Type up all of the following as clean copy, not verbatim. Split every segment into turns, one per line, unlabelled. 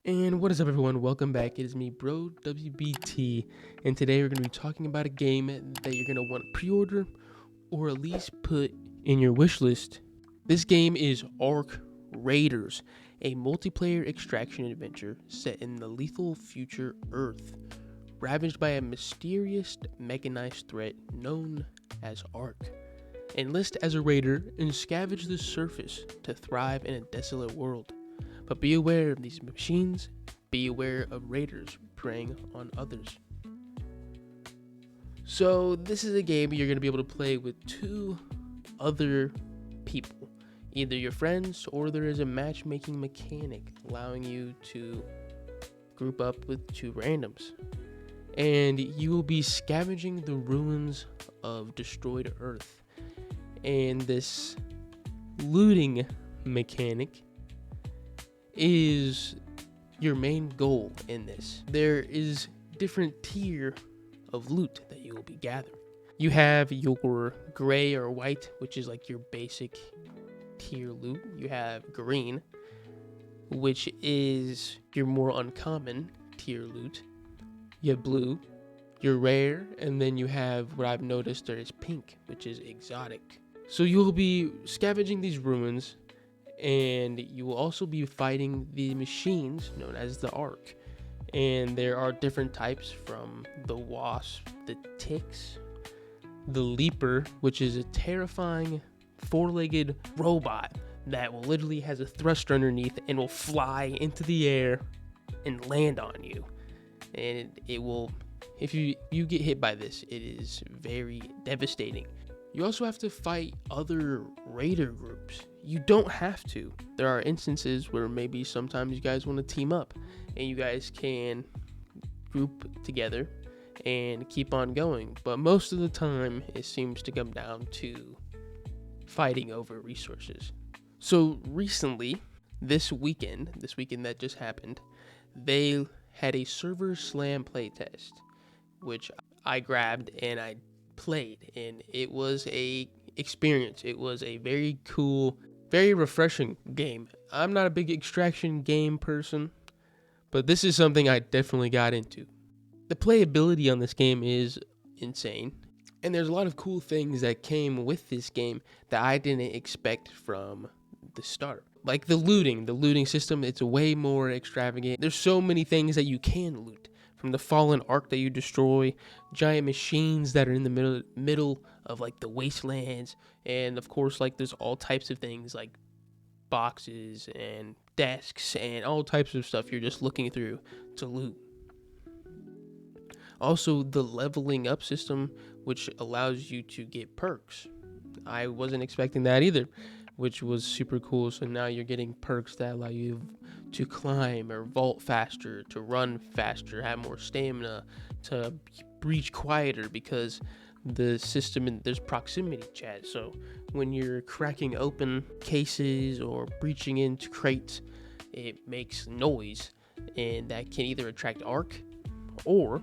And what is up, everyone? Welcome back. It is me, Bro WBT, and today we're going to be talking about a game that you're going to want to pre-order or at least put in your wish list. This game is Ark Raiders, a multiplayer extraction adventure set in the lethal future Earth, ravaged by a mysterious mechanized threat known as Ark. Enlist as a raider and scavenge the surface to thrive in a desolate world. But be aware of these machines, be aware of raiders preying on others. So this is a game you're going to be able to play with two other people, either your friends or there is a matchmaking mechanic allowing you to group up with two randoms. And you will be scavenging the ruins of destroyed Earth. And this looting mechanic is your main goal in this. There is different tier of loot that you will be gathering. You have your gray or white, which is like your basic tier loot. You have green, which is your more uncommon tier loot. You have blue, your rare, and then you have what I've noticed there is pink, which is exotic. So you will be scavenging these ruins, and you will also be fighting the machines known as the Ark. And there are different types, from the wasp, the ticks, the leaper, which is a terrifying four-legged robot that will literally has a thruster underneath and will fly into the air and land on you. And it will, if you get hit by this, it is very devastating. You also have to fight other raider groups. You don't have to. There are instances where maybe sometimes you guys want to team up and you guys can group together and keep on going. But most of the time, it seems to come down to fighting over resources. So recently, this weekend that just happened, they had a server slam playtest, which I grabbed and I played, and it was a experience. It was a very cool, very refreshing game. I'm not a big extraction game person, but this is something I definitely got into. The playability on this game is insane, and there's a lot of cool things that came with this game that I didn't expect from the start. Like the looting system, it's way more extravagant. There's so many things that you can loot. From the fallen Ark that you destroy, giant machines that are in the middle of like the wastelands, and of course like there's all types of things like boxes and desks and all types of stuff you're just looking through to loot. Also, the leveling up system, which allows you to get perks. I wasn't expecting that either, which was super cool. So now you're getting perks that allow you to climb or vault faster, to run faster, have more stamina, to breach quieter, because the system, and there's proximity chat. So when you're cracking open cases or breaching into crates, it makes noise, and that can either attract Ark or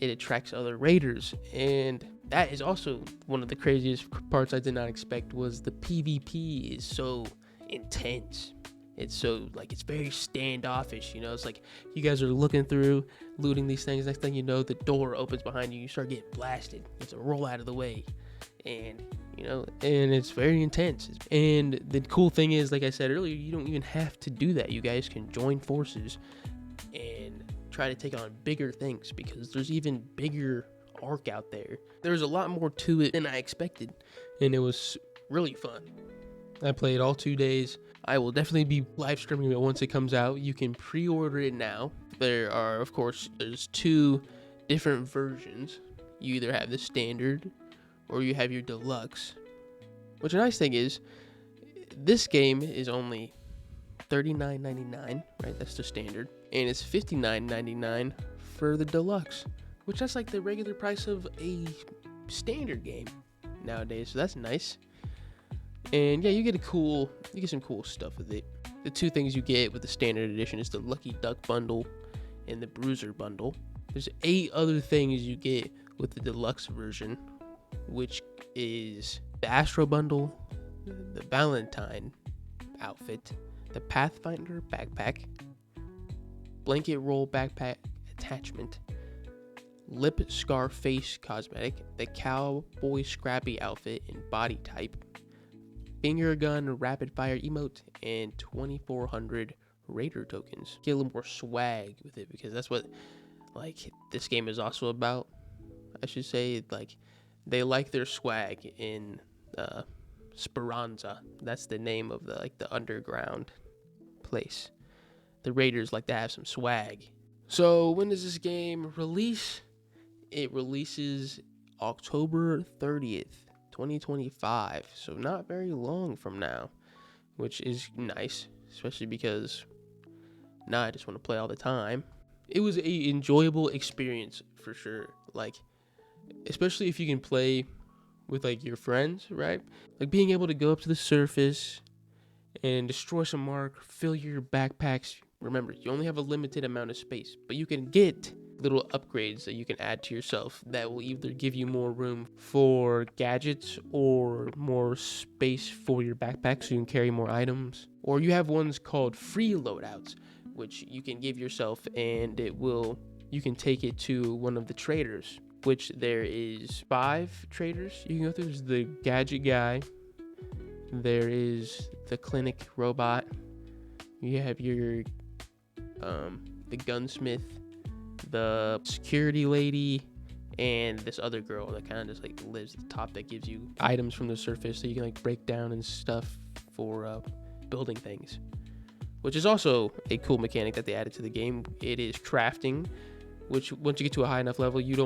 it attracts other raiders. And that is also one of the craziest parts I did not expect, was the PvP is so intense. It's so, like, it's very standoffish, you know? It's like you guys are looking through, looting these things. Next thing you know, the door opens behind you. You start getting blasted. You have to roll out of the way. And, you know, and it's very intense. And the cool thing is, like I said earlier, you don't even have to do that. You guys can join forces and try to take on bigger things, because there's even bigger Ark out there. There's a lot more to it than I expected, and it was really fun. I played all 2 days. I will definitely be live streaming it once it comes out. You can pre-order it now. There's two different versions. You either have the standard or you have your deluxe. Which, the nice thing is, this game is only $39.99, right? That's the standard. And it's $59.99 for the deluxe, which that's like the regular price of a standard game nowadays. So that's nice. And yeah, you get some cool stuff with it. The two things you get with the standard edition is the Lucky Duck bundle and the Bruiser bundle. There's 8 other things you get with the deluxe version, which is the Astro bundle, the Valentine outfit, the Pathfinder backpack, blanket roll backpack attachment, lip scar face cosmetic, the cowboy scrappy outfit in body type, finger gun rapid fire emote, and 2,400 raider tokens. Get a little more swag with it, because that's what like this game is also about. I should say, like, they like their swag in Speranza. That's the name of the underground place. The raiders like to have some swag. So when does this game release? It releases October 30th, 2025. So not very long from now, which is nice, especially because now I just want to play all the time. It was an enjoyable experience for sure. Like, especially if you can play with like your friends, right? Like being able to go up to the surface and destroy some mark, fill your backpacks. Remember, you only have a limited amount of space, but you can get little upgrades that you can add to yourself that will either give you more room for gadgets or more space for your backpack so you can carry more items. Or you have ones called free loadouts, which you can give yourself, and you can take it to one of the traders, which there is 5 traders you can go through. There's the gadget guy, there is the clinic robot, you have your the gunsmith, the security lady, and this other girl that kind of just like lives at the top that gives you items from the surface that you can like break down and stuff for building things, which is also a cool mechanic that they added to the game. It is crafting, which once you get to a high enough level, you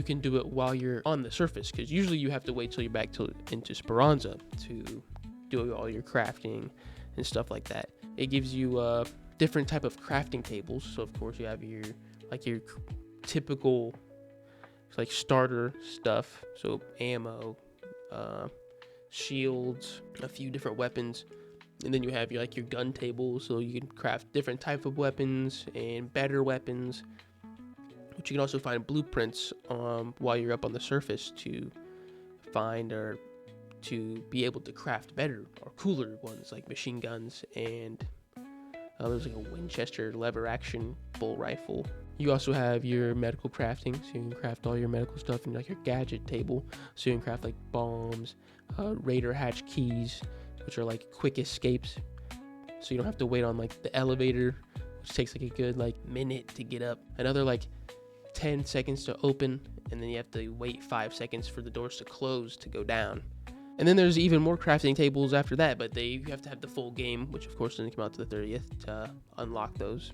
can do it while you're on the surface, because usually you have to wait till you're back into Speranza to do all your crafting and stuff like that. It gives you different type of crafting tables. So of course you have your typical like starter stuff, so ammo, shields, a few different weapons, and then you have your gun table, so you can craft different type of weapons and better weapons, which you can also find blueprints while you're up on the surface to find or to be able to craft better or cooler ones, like machine guns, and there's like a Winchester lever action bolt rifle. You also have your medical crafting, so you can craft all your medical stuff in like your gadget table, so you can craft like bombs, raider hatch keys, which are like quick escapes, so you don't have to wait on like the elevator, which takes like a good like minute to get up, another like 10 seconds to open, and then you have to wait 5 seconds for the doors to close to go down. And then there's even more crafting tables after that, but you have to have the full game, which of course doesn't come out to the 30th to unlock those.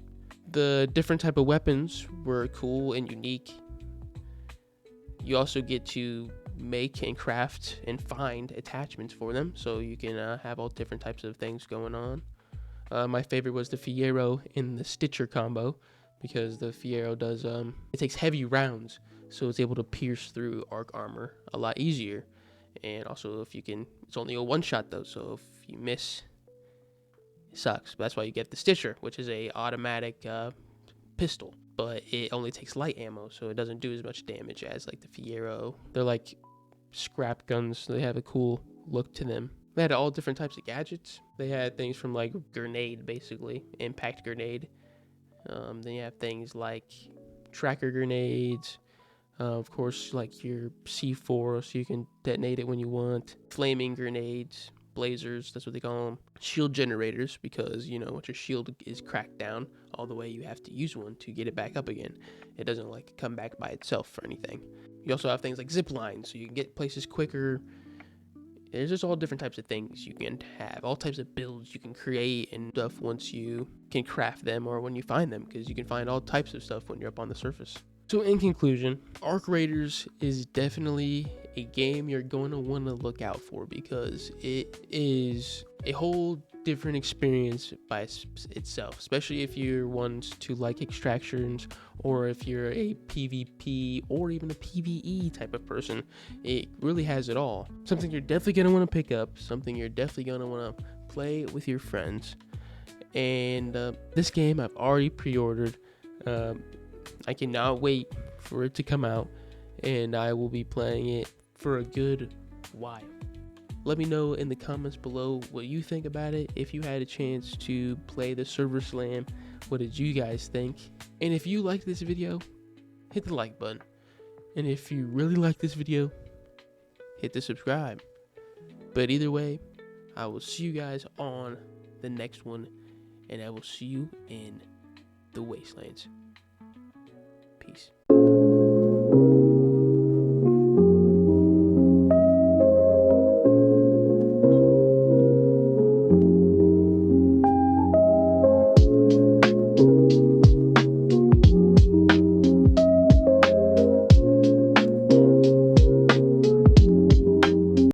The different type of weapons were cool and unique. You also get to make and craft and find attachments for them, so you can have all different types of things going on. My favorite was the Fierro in the Stitcher combo, because the Fierro does it takes heavy rounds, so it's able to pierce through arc armor a lot easier. And also, it's only a one-shot though, so if you miss, it sucks. But that's why you get the Stitcher, which is a automatic pistol, but it only takes light ammo, so it doesn't do as much damage as like the Fierro. They're like scrap guns, so they have a cool look to them. They had all different types of gadgets. They had things from like grenade, basically, impact grenade. Then you have things like tracker grenades. Of course, like your C4, so you can detonate it when you want. Flaming grenades, blazers, that's what they call them. Shield generators, because, once your shield is cracked down all the way, you have to use one to get it back up again. It doesn't, like, come back by itself or anything. You also have things like zip lines, so you can get places quicker. There's just all different types of things you can have, all types of builds you can create and stuff once you can craft them or when you find them, because you can find all types of stuff when you're up on the surface. So in conclusion, Arc Raiders is definitely a game you're going to want to look out for, because it is a whole different experience by itself, especially if you're ones to like extractions, or if you're a PvP or even a PvE type of person. It really has it all. Something you're definitely going to want to pick up, something you're definitely going to want to play with your friends. And this game I've already pre-ordered. I cannot wait for it to come out, and I will be playing it for a good while. Let me know in the comments below what you think about it. If you had a chance to play the Server Slam What did you guys think? And if you liked this video, hit the like button. And if you really like this video, hit the subscribe. But either way, I will see you guys on the next one, and I will see you in the Wastelands.